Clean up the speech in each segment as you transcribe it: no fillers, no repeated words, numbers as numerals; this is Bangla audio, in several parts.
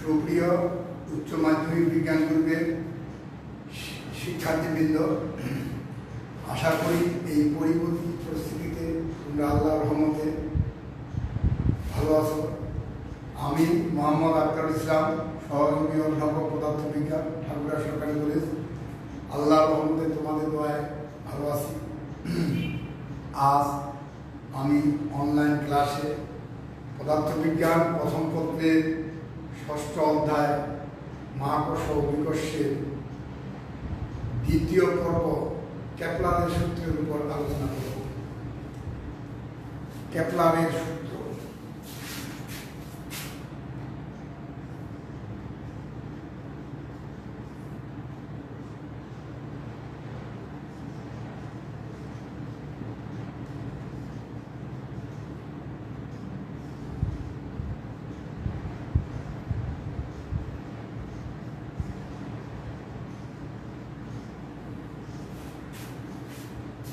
সুপ্রিয় উচ্চ মাধ্যমিক বিজ্ঞান গ্রুপের শিক্ষার্থীবৃন্দ, আশা করি এই পরিবর্তিত পরিস্থিতিতে তোমরা আল্লাহর রহমতে ভালো আছো। আমি মোহাম্মদ আক্তার ইসলাম, সহযোগী অধ্যাপক পদার্থবিজ্ঞান, ঠাকুরা সরকারি কলেজ। আল্লাহর রহমতে তোমাদের দোয়ায় ভালো আছি। আজ আমি অনলাইন ক্লাসে পদার্থবিজ্ঞান প্রথম পত্রের ৬ষ্ঠ অধ্যায় মহাকর্ষ ও বিকর্ষের দ্বিতীয় পর্ব কেপলারের সূত্রের উপর আলোচনা করব। কেপলারের সূত্র।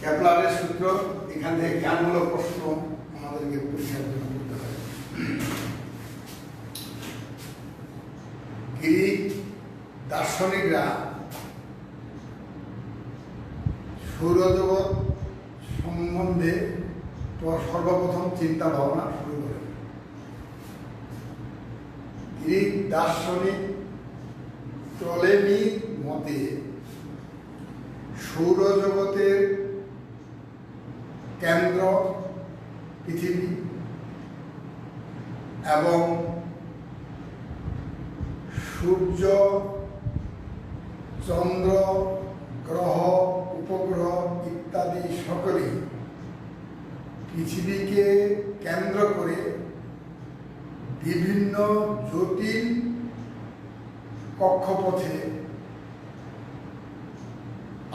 কেপলারের সূত্র, এখান থেকে জ্ঞানমূলক প্রশ্ন আমাদেরকে পরীক্ষার জন্য করতে হয়। গ্রিক দার্শনিকরা সৌরজগৎ সম্বন্ধে সর্বপ্রথম চিন্তা ভাবনা শুরু করেন। গ্রিক দার্শনিক টলেমির মতে সৌরজগতের কেন্দ্র পৃথিবী এবং সূর্য, চন্দ্র, গ্রহ, উপগ্রহ ইত্যাদি সকলেই পৃথিবীকে কেন্দ্র করে বিভিন্ন জটিল কক্ষপথে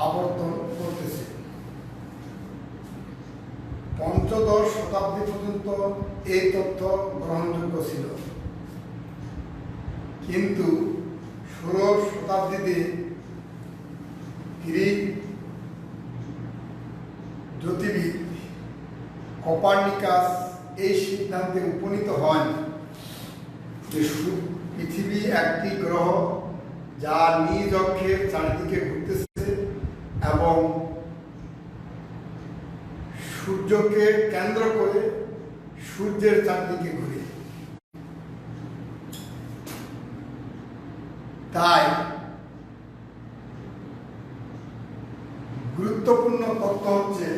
আবর্তন করতেছে। পঞ্চদশ শতাব্দী পর্যন্ত এই তথ্য গ্রহণযোগ্য ছিল, কিন্তু ১৬শ শতাব্দীতে গ্রিক জ্যোতির্বিদ কোপার্নিকাস এই সিদ্ধান্তে উপনীত হন যে পৃথিবী একটি গ্রহ যা নিজ অক্ষের চারিদিকে ঘুরতেছে এবং সূর্যকে কেন্দ্র করে সূর্যের চারদিকে ঘুরে। তাই গুরুত্বপূর্ণ তথ্য হচ্ছে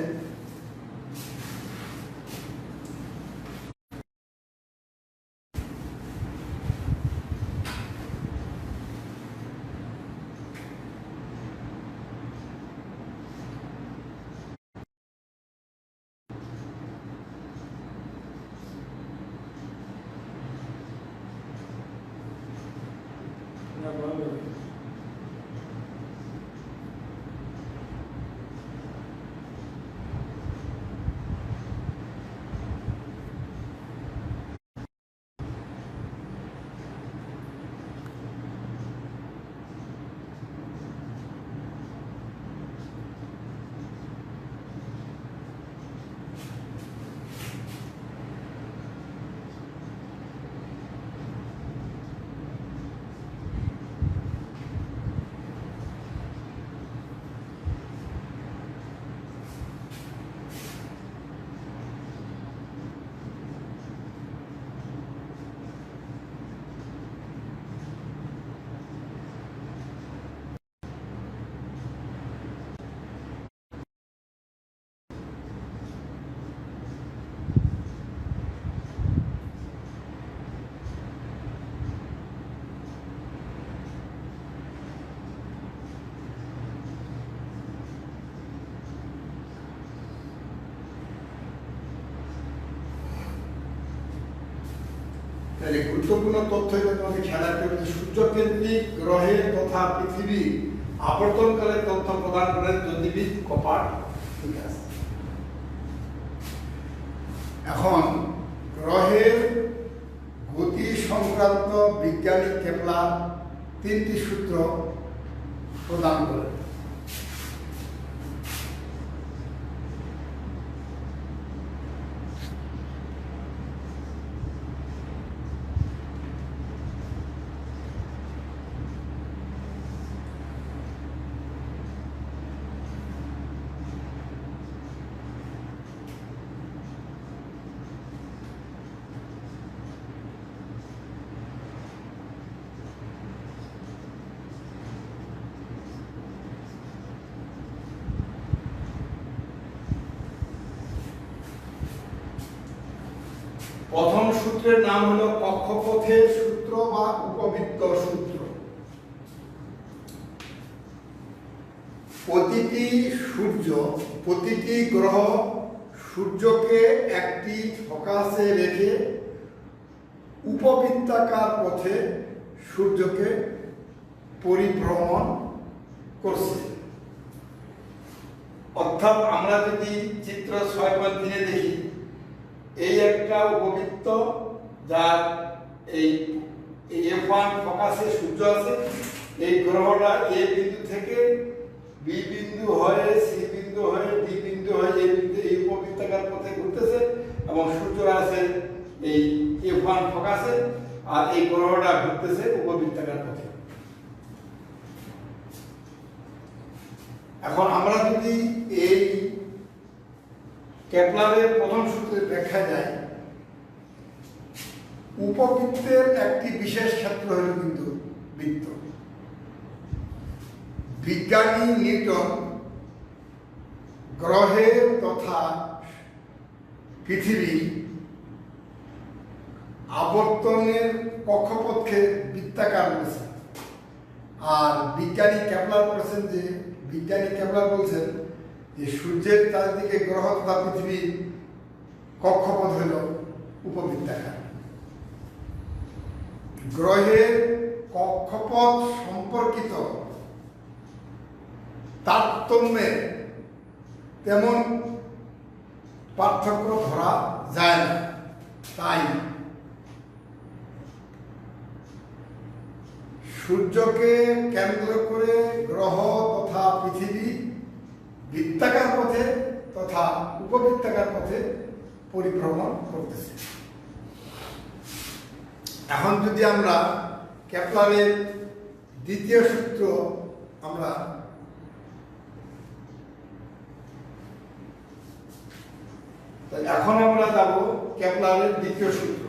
গুরুত্বপূর্ণ তথ্য হিসেবে তোমাকে খেয়াল রাখতে হবে যে সূর্যকেন্দ্রিক গ্রহের তথা পৃথিবী আবর্তনকালের তথ্য প্রদান করেন জ্যোতির্বিদ কোপার্নিকাস। এখন গ্রহের গতি সংক্রান্ত বিজ্ঞানী কেপলার 3টি সূত্র প্রদান করেন। প্রথম সূত্রের নাম হলো কক্ষপথের সূত্র বা উপবৃত্ত সূত্র। প্রতিটি গ্রহ সূর্যকে একটি ফোকাসে রেখে উপবৃত্তাকার পথে সূর্যকে পরিভ্রমণ করছে। অর্থাৎ আমরা যদি চিত্র 6.3 দেখি, এই একটা উপবৃত্ত যার এই F1 ফোকাসে সূর্য আছে। এই গ্রহটা এ বিন্দু থেকে বি বিন্দু হয়ে সি বিন্দু হয়ে ডি বিন্দু হয়ে এই উপবৃত্তাকার পথে ঘুরতেছে এবং সূর্য আছে এই F1 ফোকাসে, আর এই গ্রহটা ঘুরতেছে উপবৃত্তাকার পথে। এখন আমরা যদি এই কেপলারের প্রথম সূত্রের ব্যাখ্যা যায়, উপবৃত্তের একটি বিশেষ ক্ষেত্র হল কিন্তু বৃত্ত। বিজ্ঞানী নিউটন গ্রহের তথা পৃথিবী আবর্তনের কক্ষপথকে বৃত্তাকার বলেছেন। আর বিজ্ঞানী কেপলার বলছেন যে সূর্যের চারিদিকে গ্রহ তথা পৃথিবীর কক্ষপথ হল উপবৃত্তাকার। গ্রহের কক্ষপথ সম্পর্কিত তারতম্যের তেমন পার্থক্য ধরা যায় না, তাই সূর্যকে কেন্দ্র করে গ্রহ তথা পৃথিবী বৃত্তাকার পথে তথা উপবৃত্তাকার পথে পরিভ্রমণ করতেছে। এখন যদি আমরা কেপলারের দ্বিতীয় সূত্র এখন আমরা যাব কেপলারের দ্বিতীয় সূত্র।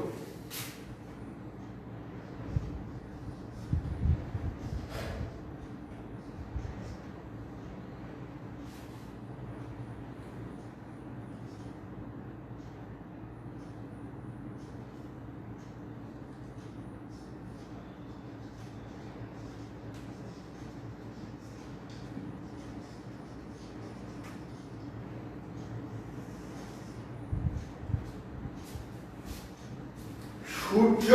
সূর্য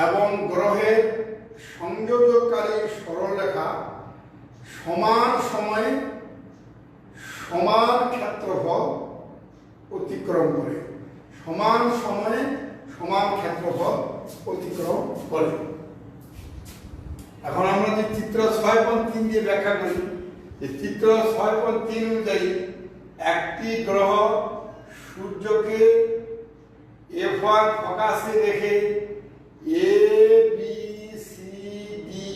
এবং গ্রহের সংযোজকারী সরলরেখা সমান সময়ে সমান ক্ষেত্রফল অতিক্রম করে। সমান সময়ে সমান ক্ষেত্রফল অতিক্রম করে। এখন আমরা যে চিত্র 6.3 দিয়ে ব্যাখ্যা করি, যে চিত্র 6.3 অনুযায়ী একটি গ্রহ সূর্যকে F1 ফোকাসে রেখে এ বি সি ডি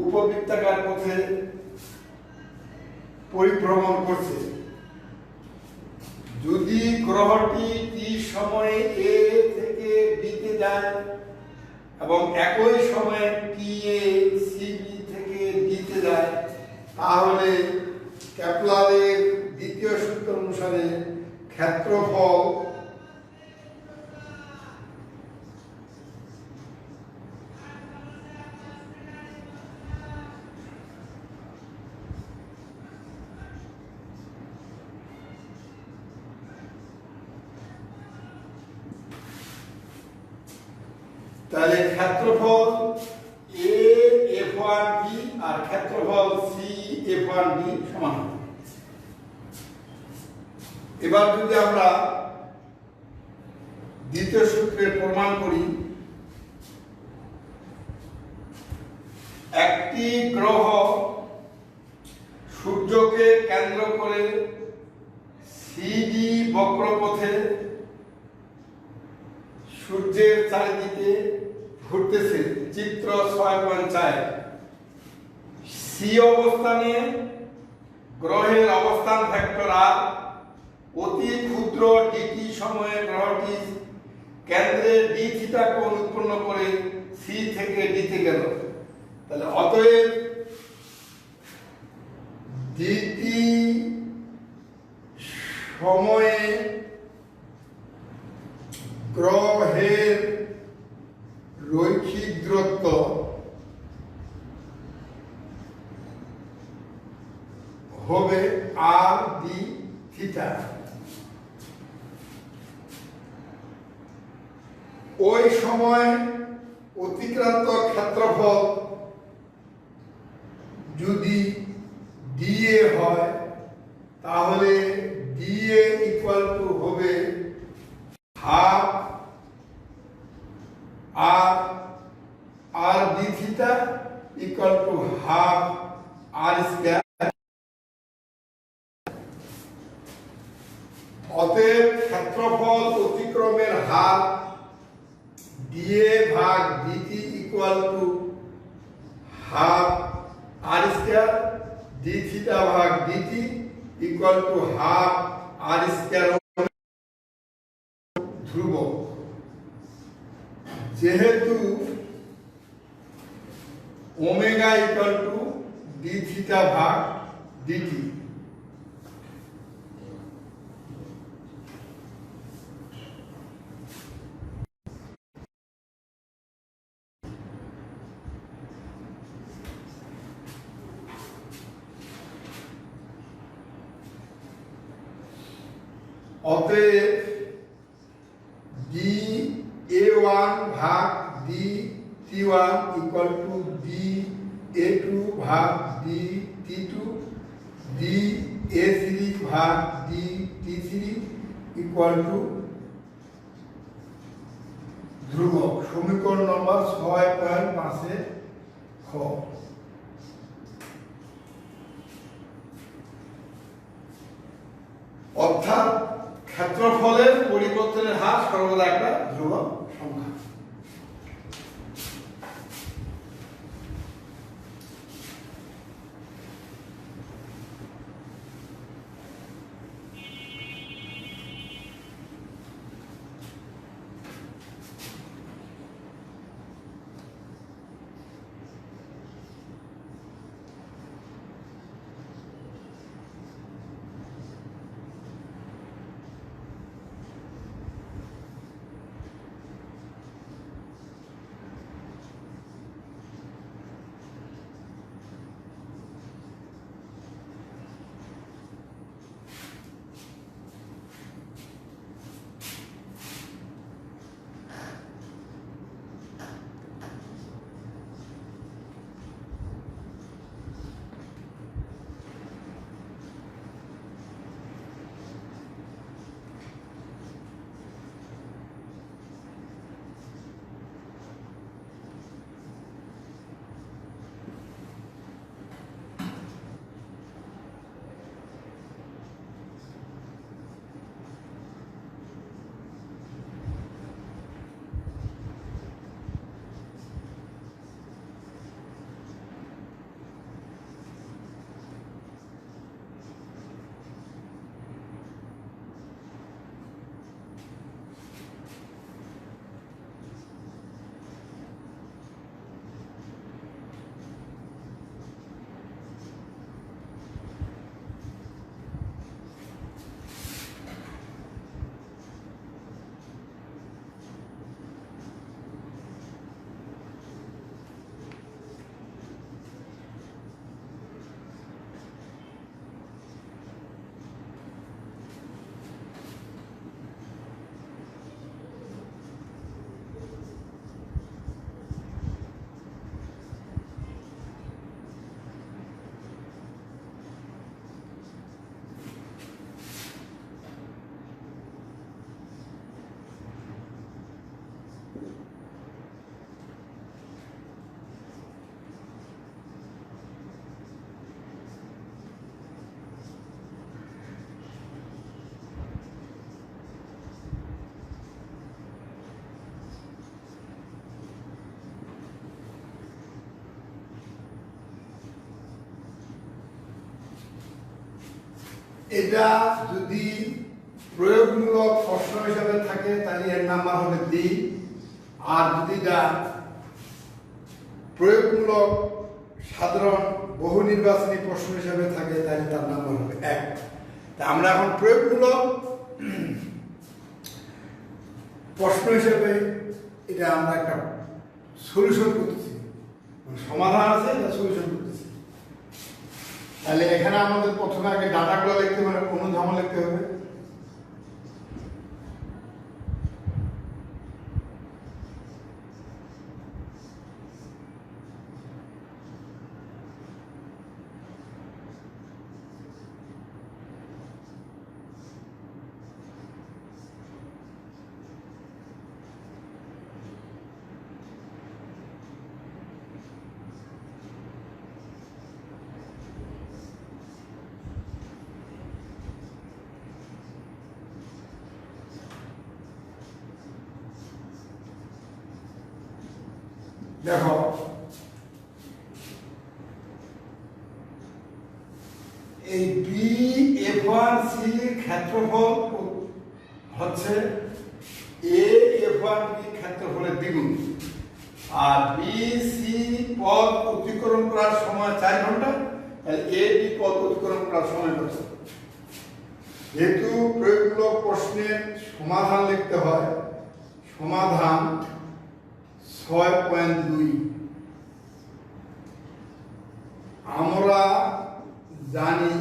উপবৃত্তাকার পথে পরিভ্রমণ করছে। যদি গ্রহটি টি সময়ে এ থেকে বিতে যায় এবং একই সময়ে টি এ সি বি থেকে ডিতে যায়, তাহলে কেপলারের দ্বিতীয় সূত্র অনুসারে ক্ষেত্রফল তাহলে ক্ষেত্রফল এ F1 বি আর ক্ষেত্রফল সি F1 বি সমান হবে। এবার যদি আমরা দ্বিতীয় সূত্রে প্রমাণ করি, একটি গ্রহ সূর্যকে কেন্দ্র করে সিডি বক্রপথে সূর্যের চারিদিকে ঘুরতেছে। চিত্র 6.4 সি অবস্থানে গ্রহের অবস্থান ভেক্টর আর অতি ক্ষুদ্র ডিটি সময়ে গ্রহটি কেন্দ্রে ডি থিটা কোণ উৎপন্ন করে সি থেকে ডিতে গেল। তাহলে অতএব ডিটি সময়ে গ্রহের রৈখিক দূরত্ব হবে আর ডি থিটা। ওই সময় অতিক্রান্ত ক্ষেত্রফল যদি ডিএ হয় তাহলে ডিএ ইকুয়াল টু হবে half r d theta equal to half r square. অতএব ক্ষেত্রফল অতিক্রমের হার ডিএ ভাগ d t equal to half r square, d theta ভাগ d t equal to half r square ধ্রুবক। যেহেতু omega equal to d theta ভাগ ডিটি, অতএব ডি এ ওয়ান ভাগ d t one equal to d A two ভাগ d t two, d A three ভাগ d T three equal to ধ্রুবক। সমীকরণ নম্বর 6.5 খ। অর্থাৎ ক্ষেত্রফলের পরিবর্তনের হার সর্বদা একটা ধ্রুবক সংখ্যা। এটা যদি প্রয়োগমূলক প্রশ্ন হিসাবে থাকে তাহলে এর নাম্বার হবে 3, আর যদি এটা প্রয়োগমূলক সাধারণ বহু নির্বাচনী প্রশ্ন হিসাবে থাকে তাহলে তার নাম্বার হবে 1। আমরা এখন প্রয়োগমূলক প্রশ্ন হিসেবে এটা আমরা একটা সলিউশন করতেছি, সমাধান আছে, এটা সলিউশন করতেছি। তাহলে এখানে আমাদের প্রথমে আগে ডাটাগুলো লিখতে হবে, অনুধাবন লিখতে হবে। দেখো এই BF1C ক্ষেত্রফল হচ্ছে AF1B ক্ষেত্রফলের দ্বিগুণ, আর BC পথ অতিক্রম করার সময় 4 ঘন্টা, তাহলে AB পথ অতিক্রম করার সময় কত? যেহেতু প্রয়োগমূলক প্রশ্নের সমাধান লিখতে হয়, সমাধান 6.2 আমরা জানি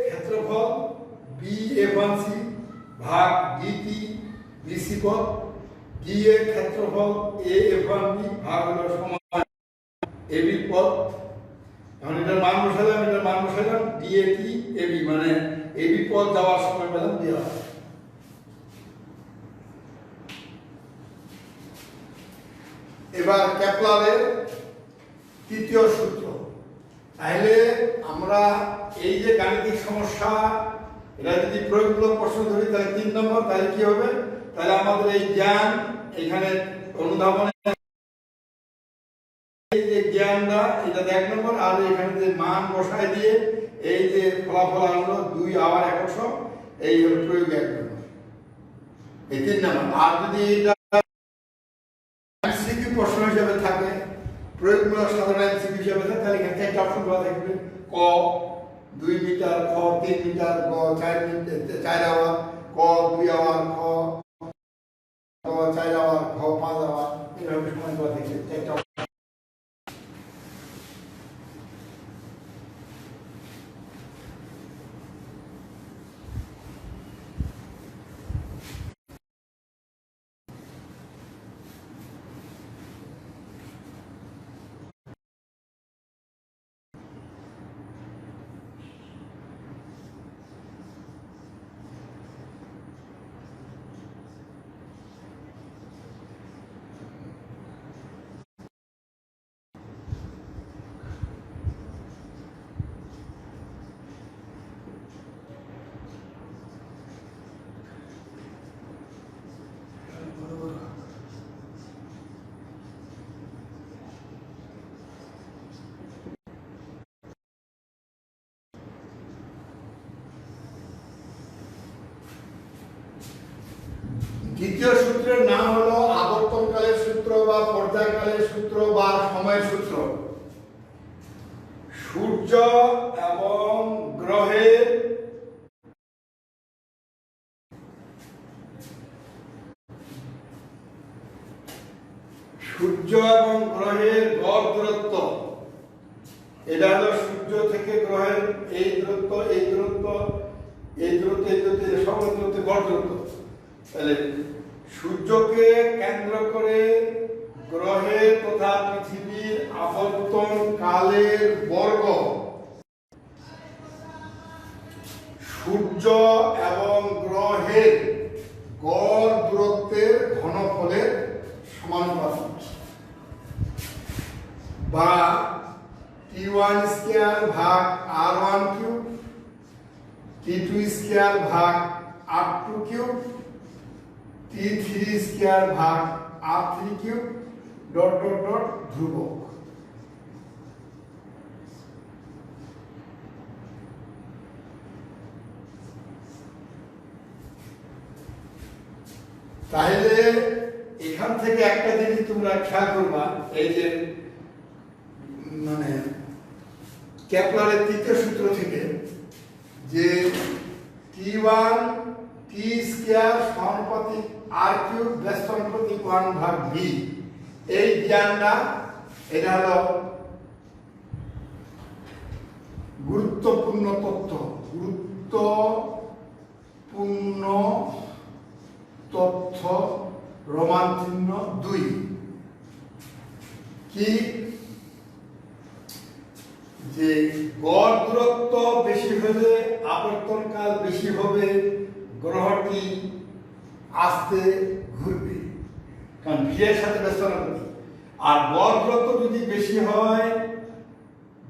ক্ষেত্রফল BF1C ভাগ DT BC পথ, D এর ক্ষেত্রফল AF1B ভাগ হলো সময় AB পথ। এখন এটার মান বসালাম, DAT AB, মানে AB পথ যাওয়ার সময় পেলাম দেওয়া। এবার কেপলারের তৃতীয় সূত্র। তাহলে আমরা এই যে গাণিতিক সমস্যা, এটা যদি প্রয়োগমূলক প্রশ্ন ধরি তাহলে 3 নম্বর, তাহলে কি হবে? তাহলে আমাদের এই জ্ঞান এখানে অনুধাবনে এই যে জ্ঞানটা এটা 1 নম্বর, আর এখানে যে মান বসায় দিয়ে এই যে ফলাফল আনলো 2 আবার 100, এই হলো প্রয়োগ 1 নম্বর, এই 3 নম্বর। আর যদি এটা এমসিকিউ প্রশ্ন হিসেবে থাকে, প্রয়োগমূলক সাধারণ এমসিকিউ হিসেবে থাকে, তাহলে এখানে 4টা অপশন দেওয়া থাকবে। ক 2 মিটার, খ 3 মিটার, গ 4 মিটার 4 আওয়ার, ক 2 আওয়ার, খ 4 আওয়ার, খ 5 আওয়ার, এভাবে সময় দেওয়া থাকবে 4টা। দ্বিতীয় সূত্রের নাম হলো আবর্তনকালের সূত্র বা পর্যায়কালের সূত্র বা সময়ের সূত্র। সূর্য এবং গ্রহের গড় দূরত্ব, এটা হলো সূর্য থেকে গ্রহের এই দূরত্ব, এই দূরত্ব, এই দূরত্ব, এই দূরত্ব, সব দূরত্ব গড় দূরত্ব। তাহলে সূর্যকে কেন্দ্র করে গ্রহের তথা পৃথিবীর আবর্তন কালের বর্গ সূর্য এবং গ্রহের গড় দূরত্বের ঘনফলের সমানুপাতিক, বা T1 স্কয়ার ভাগ R1 কিউব, T2 স্কয়ার ভাগ R2 কিউব, T3 স্কয়ার ভাগ R3 cube dot dot dot ধ্রুবক। তাহলে এখান থেকে একটা জিনিস তোমরা খেয়াল করবা, এই যে মানে কেপলারের তৃতীয় সূত্র থেকে যে T1 T স্কয়ার সমানুপাতিক R কিউব ব্যস্তানুপাতিক 1 ভাগ V, এই জ্ঞানটা এটা হলো গুরুত্বপূর্ণ তথ্য। গুরুত্বপূর্ণ তথ্য রোমান চিহ্ন 2 কি, যে গড় দূরত্ব বেশি হলে আবর্তনকাল বেশি হবে, গ্রহটি আস্তে ঘুরবে, কারণ ভি এর সাথে ব্যস্তানুপাতিক। আর গড় দূরত্ব যদি বেশি হয়,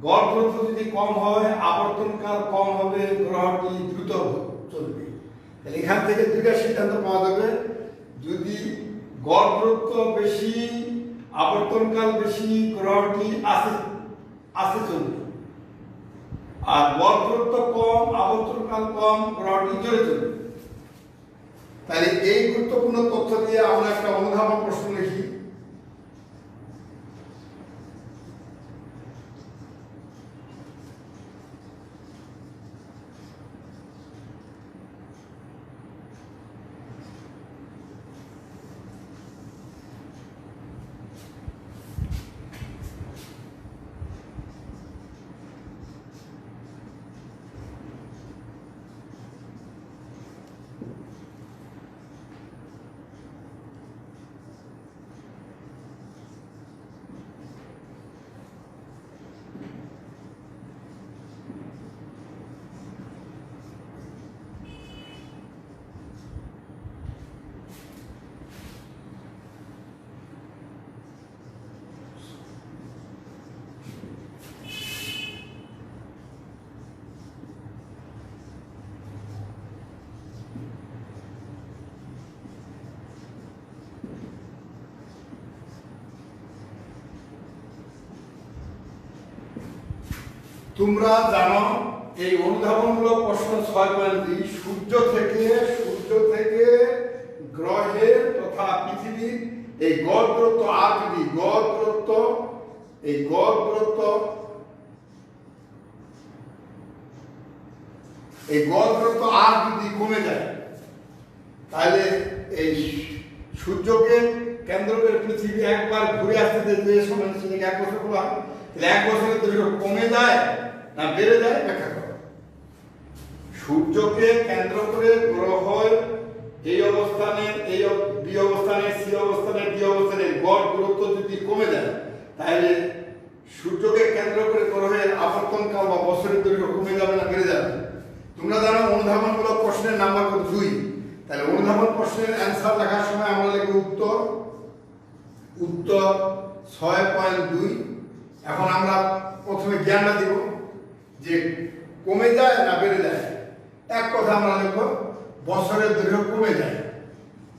গড় দূরত্ব যদি কম হয়, আবর্তনকাল কম হবে, গ্রহটি দ্রুত চলবে। এখান থেকে দুইটা সিদ্ধান্ত পাওয়া যাবে, যদি গড় দূরত্ব বেশি, আবর্তনকাল বেশি, গ্রহটি আস্তে চলবে। আর গড় দূরত্ব কম, আবর্তনকাল কম, গ্রহটি জোরে চলবে। তাহলে এই গুরুত্বপূর্ণ তথ্য দিয়ে আমরা একটা অনুধাবন প্রশ্ন লিখি। তোমরা জানো এই অনুধাবনমূলক প্রশ্ন 6.2 সূর্য থেকে গ্রহের তথা পৃথিবীর এই গড় দূরত্ব আর যদি গড় দূরত্ব আর যদি কমে যায়, তাহলে এই সূর্যকে কেন্দ্র করে পৃথিবী একবার ঘুরে আসতে যে সময় সেটাকে 1 বছর বলা হয়, তাহলে 1 বছরের দৈর্ঘ্য কমে যায় না বেড়ে যায় ব্যাখ্যা করো। সূর্যকে কেন্দ্র করে গ্রহের এই অবস্থানের, এই বি অবস্থানের, সি অবস্থানের, ডি অবস্থানের গড় দূরত্ব যদি কমে যায়, তাহলে সূর্যকে কেন্দ্র করে গ্রহের আবর্তনকাল বা বছরের দৈর্ঘ্য কমে যাবে না বেড়ে যাবে। তোমরা জানো অনুধাবনমূলক প্রশ্নের নাম্বার কত? 2। তাহলে অনুধাবন প্রশ্নের অ্যান্সার লেখার সময় আমরা লিখব উত্তর 6.2। এখন আমরা প্রথমে জ্ঞানটা দিব যে কমে যায় না বেড়ে যায়। এক কথা আমরা লিখব বছরের দৈর্ঘ্য কমে যায়,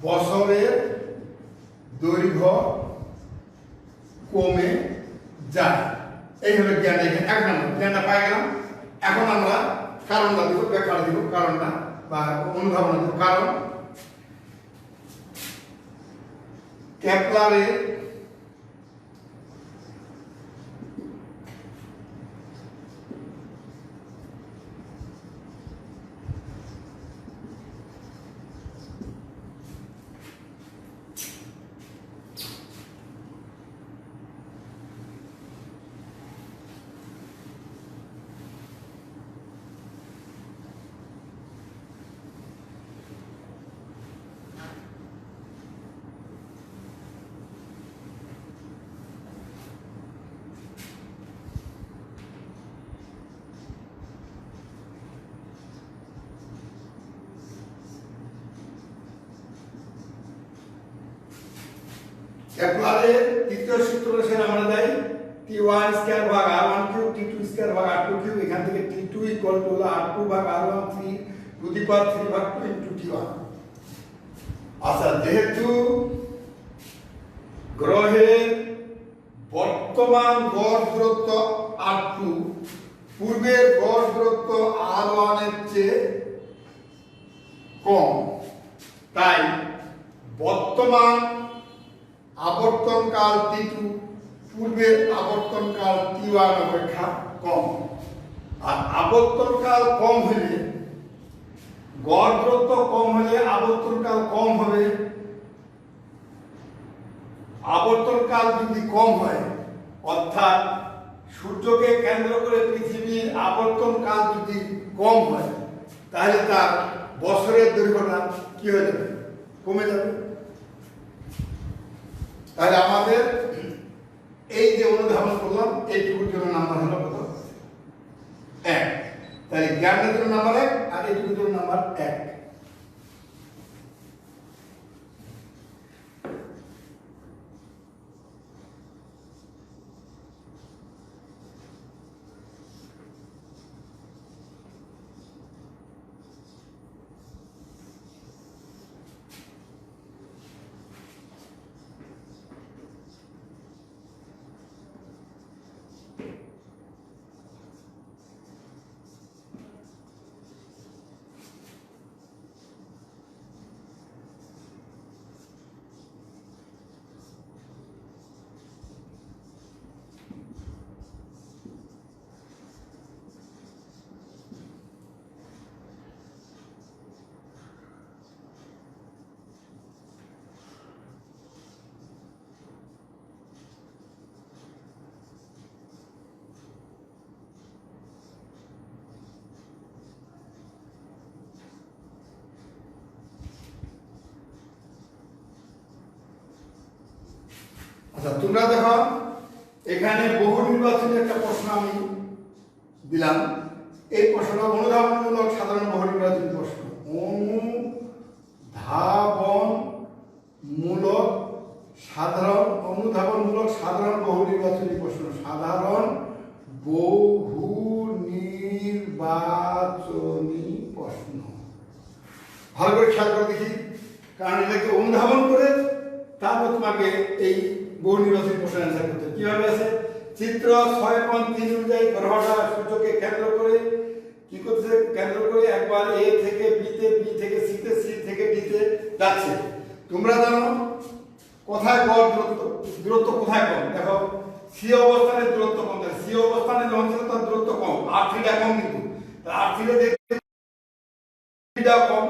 বছরের দৈর্ঘ্য কমে যায়, এই হলো জ্ঞান। এখানে 1 নম্বর জ্ঞানটা পাই গেলাম। এখন আমরা কারণটা দিব, ব্যাখ্যা দিব, কারণটা বা অনুধাবন দিব। কারণ কেপলারের কেপলারের তৃতীয় সূত্র সেটা আমরা যাই T1 স্কয়ার ভাগ R1 কিউব T2 স্কয়ার ভাগ R2 কিউব এখান থেকে T2 ইকুয়াল টু R2 ভাগ R1 3 টু দি পাওয়ার 3 ভাগ 2 ইনটু T1। আচ্ছা, যেহেতু গ্রহের বর্তমান গড় দূরত্ব R2 পূর্বের গড় দূরত্ব R1 এর চেয়ে কম, তাই বর্তমান আবর্তনকাল T2 পূর্বের আবর্তনকাল T1 অপেক্ষা কম। আর আবর্তনকাল কম হলে গড় দূরত্ব কম হলে আবর্তনকাল কম হবে। আবর্তনকাল যদি কম হয় অর্থাৎ সূর্যকে কেন্দ্র করে পৃথিবীর আবর্তনকাল যদি কম হয় তাহলে তার বছরের দৈর্ঘ্যটা কি হয়ে যাবে? কমে যাবে। তাহলে আমাদের এই যে অনুধাবন করলাম এইটুকুর জন্য নাম্বার হলো কত? 1। তাহলে জ্ঞানের জন্য নাম্বার 1 আর এইটুকুর জন্য নাম্বার 1। আচ্ছা, তোমরা দেখো এখানে বহু নির্বাচনী একটা প্রশ্ন আমি দিলাম। এই প্রশ্নটা অনুধাবনমূলক সাধারণ বহু নির্বাচনী প্রশ্ন। অনুধাবনমূলক সাধারণ বহু নির্বাচনী প্রশ্ন। সাধারণ বহু নির্বাচনী প্রশ্ন ভালো করে খেয়াল করে দেখি, কারণ এটাকে অনুধাবন করে তারপর তোমাকে এই বহু নির্বাচনী প্রশ্নের অ্যান্সার করতে হবে। কিভাবে আছে? চিত্র 6.3 অনুযায়ী গ্রহটা সূর্যকে কেন্দ্র করে কি করছে? কেন্দ্র করে একবার এ থেকে বিতে, বি থেকে সিতে, সি থেকে ডিতে যাচ্ছে। তোমরা জানো কোথায় গড় দূরত্ব কোথায় কম? দেখো সি অবস্থানে দূরত্ব কম, সি অবস্থানে যখন ছিল তার দূরত্ব কম, R3 কম, কিন্তু R3 দেখতে কম,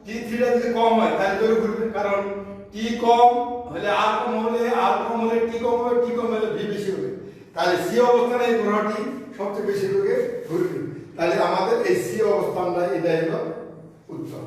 T3 যদি কম হয় তাহলে দৈর্ঘ্য ঘুরবে, কারণ টি কম হলে আর কম হলে টি কম হবে, টি কম হলে ভি বেশি হবে। তাহলে সি অবস্থানে এই গ্রহটি সবচেয়ে বেশি বেগে ঘুরবে। তাহলে আমাদের এই সি অবস্থানটা এটাই হলো উত্তর।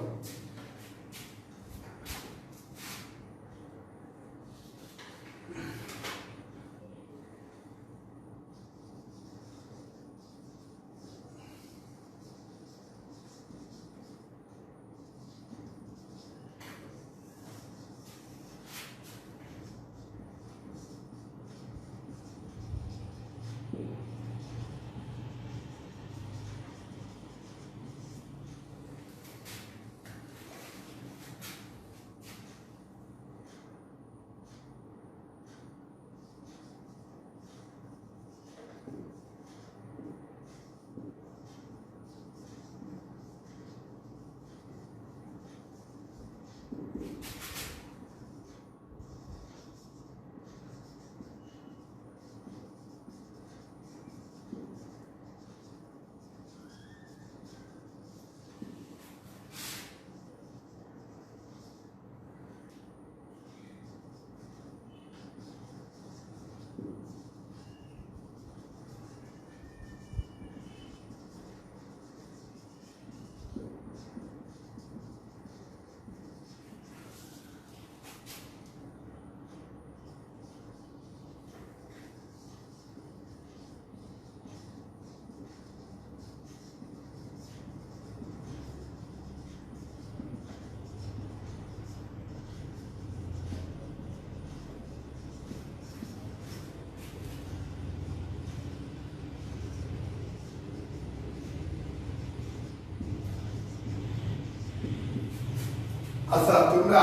আচ্ছা তোমরা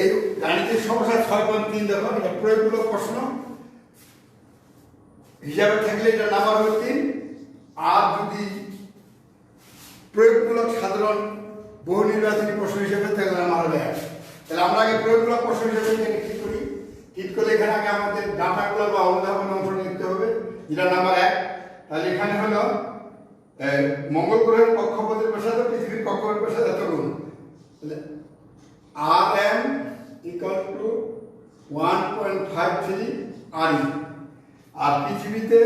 এই গাণিতিক সমস্যা 6.3 দেখো, এটা প্রয়োগমূলক প্রশ্ন হিসাবে থাকলে এটা নাম্বার হবে 3, আর যদি প্রয়োগমূলক সাধারণ বহু নির্বাচনী প্রশ্ন হিসেবে তাহলে নাম্বার হবে 1। তাহলে আমরা আগে প্রয়োগমূলক প্রশ্ন হিসেবে এটাকে ঠিক করি। ঠিক করলে এখানে আগে আমাদের ডাটাগুলো বা অনুধাবনের অংশ লিখতে হবে, যেটা নাম্বার 1। তাহলে এখানে হলো মঙ্গল গ্রহের কক্ষপথের ব্যাসার্ধ পৃথিবীর কক্ষপথের ব্যাসার্ধ এত গুণ, তাহলে Rm equal to 1.53 RE, আর পৃথিবীতে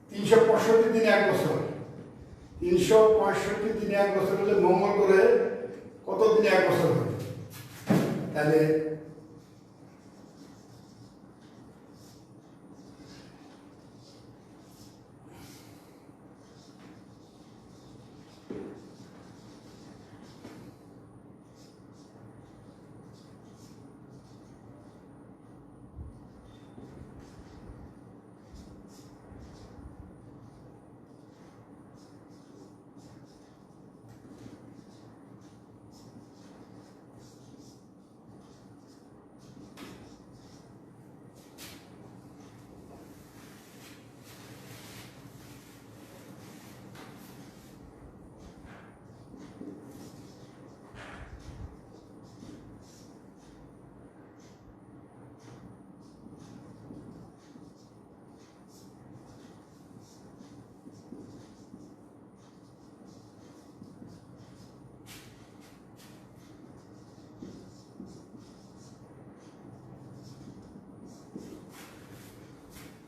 365 দিনে 1 বছর, 365 দিনে 1 বছর হলে মঙ্গল গ্রহে কত দিনে 1 বছর হবে? তাহলে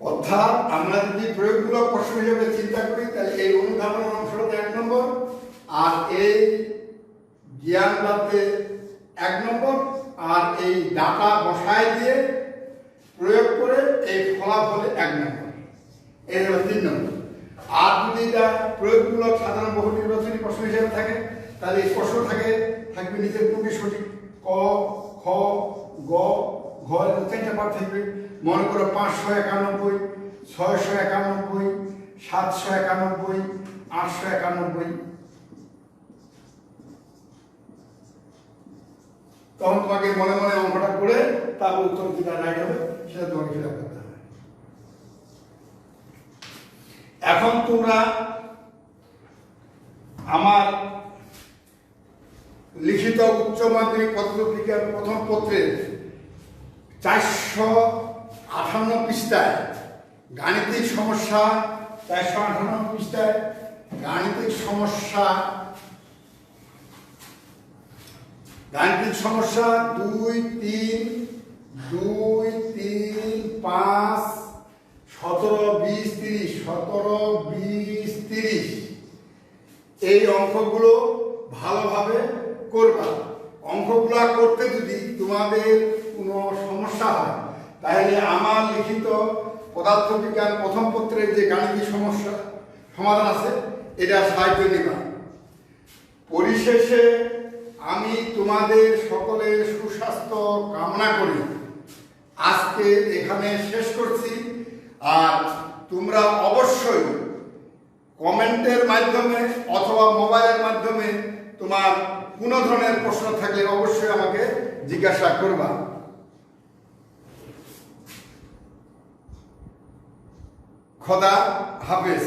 অর্থাৎ আমরা যদি প্রয়োগমূলক প্রশ্ন হিসেবে চিন্তা করি তাহলে এই অনুধাবনের অংশটা 1 নম্বর, আর এই জ্ঞান প্রাপ্তে 1 নম্বর, আর এই ডাটা বসায় দিয়ে প্রয়োগ করে এই ফলাফলে 1 নম্বর, এই হলো 3 নম্বর। আর যদি এটা প্রয়োগমূলক সাধারণ বহু নির্বাচনী প্রশ্ন হিসেবে থাকে তাহলে এই প্রশ্ন থাকবে নিচের কোনটি সঠিক, ক, খ, গ, ঘ, এর 3টা পার্ট থাকবে। মনে করো 591, 691, 791, 891, তখন তোমাকে মনে মনে অঙ্কটা করে তারপর উত্তর যেটা রাইট হবে সেটা তোমাকে ফিল আপ করতে হবে। এখন তোমরা আমার লিখিত উচ্চ মাধ্যমিক পদার্থবিজ্ঞান প্রথম পত্রের 458 পৃষ্ঠায় গাণিতিক সমস্যা, 458 পৃষ্ঠায় গাণিতিক সমস্যা 2, 3, 5, 17, 20, 30, 17, 20, 30 এই অঙ্কগুলো ভালোভাবে করবা। অঙ্কগুলো করতে যদি তোমাদের কোনো সমস্যা হয় তাহলে আমার লিখিত পদার্থবিজ্ঞান প্রথম পত্রের যে গাণিতিক সমস্যা সমাধান আছে এটা সাহায্য নেবা। পরিশেষে আমি তোমাদের সকলের সুস্বাস্থ্য কামনা করি আজকে এখানে শেষ করছি। আর তোমরা অবশ্যই কমেন্টের মাধ্যমে অথবা মোবাইলের মাধ্যমে তোমার কোনো ধরনের প্রশ্ন থাকলে অবশ্যই আমাকে জিজ্ঞাসা করবা। খোদা হাফেজ।